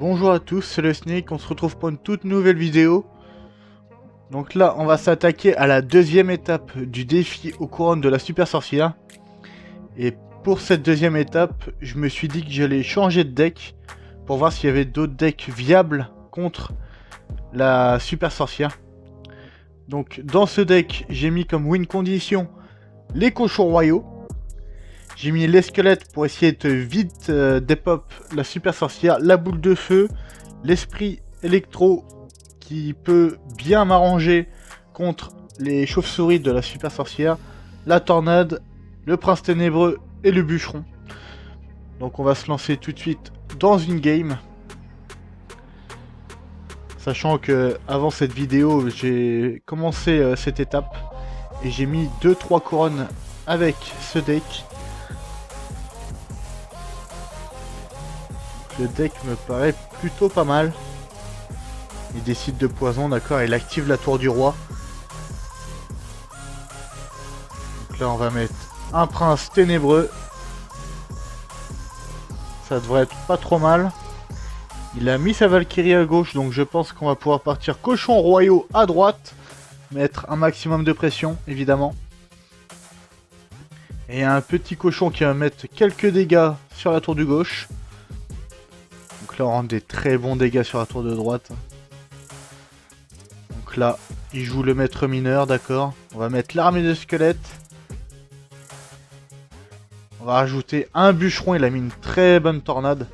Bonjour à tous, c'est le Snake, on se retrouve pour une toute nouvelle vidéo. Donc là, on va s'attaquer à la deuxième étape du défi aux couronnes de la super sorcière. Et pour cette deuxième étape, je me suis dit que j'allais changer de deck pour voir s'il y avait d'autres decks viables contre la super sorcière. Donc dans ce deck, j'ai mis comme win condition les cochons royaux. J'ai mis les squelettes pour essayer de vite dépop la super sorcière, la boule de feu, l'esprit électro qui peut bien m'arranger contre les chauves-souris de la super sorcière, la tornade, le prince ténébreux et le bûcheron. Donc on va se lancer tout de suite dans une game. Sachant que avant cette vidéo, j'ai commencé cette étape et j'ai mis 2-3 couronnes avec ce deck. Le deck me paraît plutôt pas mal. Il décide de poison, d'accord, il active la tour du roi. Donc là on va mettre un prince ténébreux. Ça devrait être pas trop mal. Il a mis sa Valkyrie à gauche, donc je pense qu'on va pouvoir partir cochon royaux à droite. Mettre un maximum de pression, évidemment. Et un petit cochon qui va mettre quelques dégâts sur la tour du gauche. Donc là on rentre des très bons dégâts sur la tour de droite. Donc là il joue le maître mineur, d'accord. On va mettre l'armée de squelettes. On va rajouter un bûcheron, il a mis une très bonne tornade.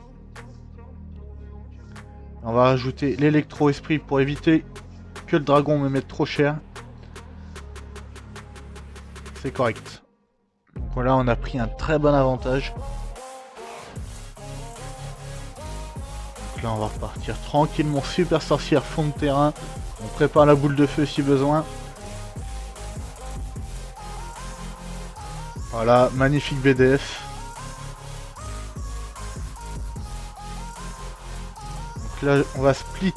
On va rajouter l'électro-esprit pour éviter que le dragon me mette trop cher. C'est correct. Donc là on a pris un très bon avantage. Là on va repartir tranquillement, super sorcière, fond de terrain, on prépare la boule de feu si besoin. Voilà, magnifique BDF. Donc là on va split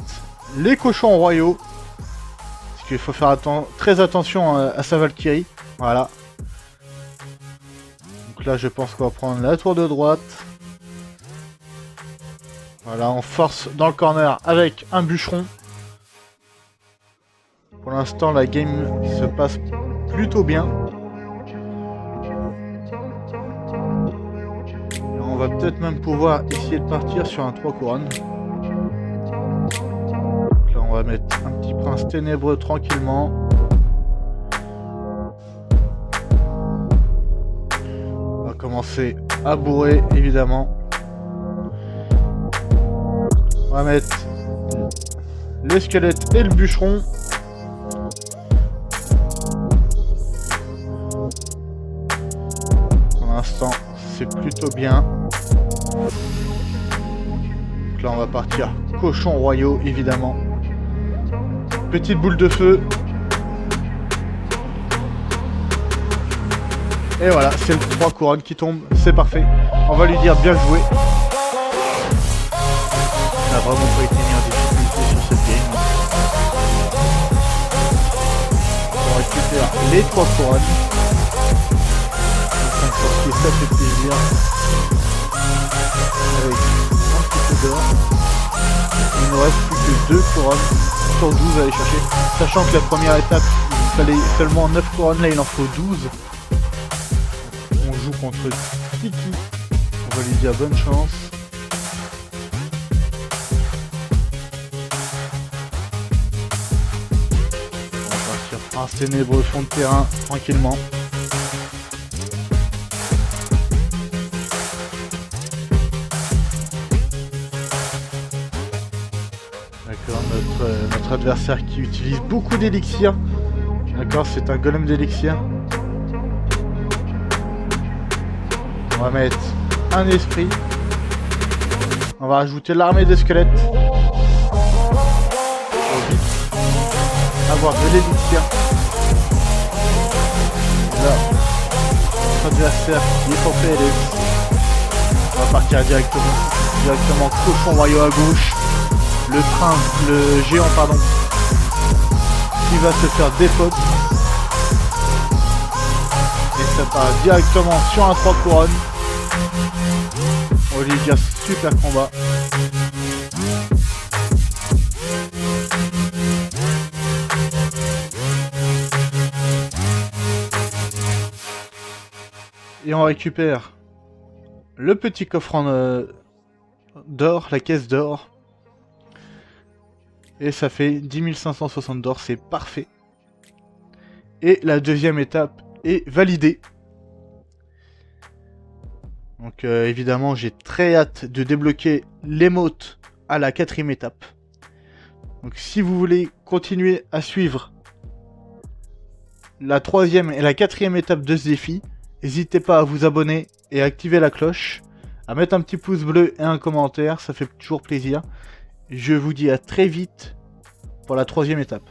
les cochons royaux, parce qu'il faut faire très attention à sa Valkyrie, voilà. Donc là je pense qu'on va prendre la tour de droite. Voilà, on force dans le corner avec un bûcheron. Pour l'instant, la game se passe plutôt bien. Et on va peut-être même pouvoir essayer de partir sur un 3 couronnes. Donc là, on va mettre un petit prince ténébreux tranquillement. On va commencer à bourrer, évidemment. On va mettre le squelette et le bûcheron. Pour l'instant, c'est plutôt bien. Donc là, on va partir cochon royaux, évidemment. Petite boule de feu. Et voilà, c'est le 3 couronnes qui tombe. C'est parfait. On va lui dire bien joué. On n'a vraiment pas été mis en difficulté sur cette game. On récupère les 3 couronnes. 5 sorciers, ça fait plaisir. Avec un petit peu d'or. Il ne nous reste plus que 2 couronnes sur 12 à aller chercher. Sachant que la première étape, il fallait seulement 9 couronnes, là il en faut 12. On joue contre Tiki. On va lui dire bonne chance. Prince ténébreux, fond de terrain, tranquillement. D'accord, notre adversaire qui utilise beaucoup d'élixir. D'accord, c'est un golem d'élixir. On va mettre un esprit. On va rajouter l'armée des squelettes. Avoir de l'élixir. Là, notre adversaire qui est en PLS. On va partir directement cochon royaux à gauche. Le géant pardon, qui va se faire dépop. Et ça part directement sur un 3 couronnes. On va lui dire super combat. Et on récupère le petit coffre d'or, la caisse d'or. Et ça fait 10 560 d'or, c'est parfait. Et la deuxième étape est validée. Donc évidemment, j'ai très hâte de débloquer l'émote à la 4e étape. Donc si vous voulez continuer à suivre la 3e et la 4e étape de ce défi, n'hésitez pas à vous abonner et à activer la cloche, à mettre un petit pouce bleu et un commentaire, ça fait toujours plaisir. Je vous dis à très vite pour la 3e étape.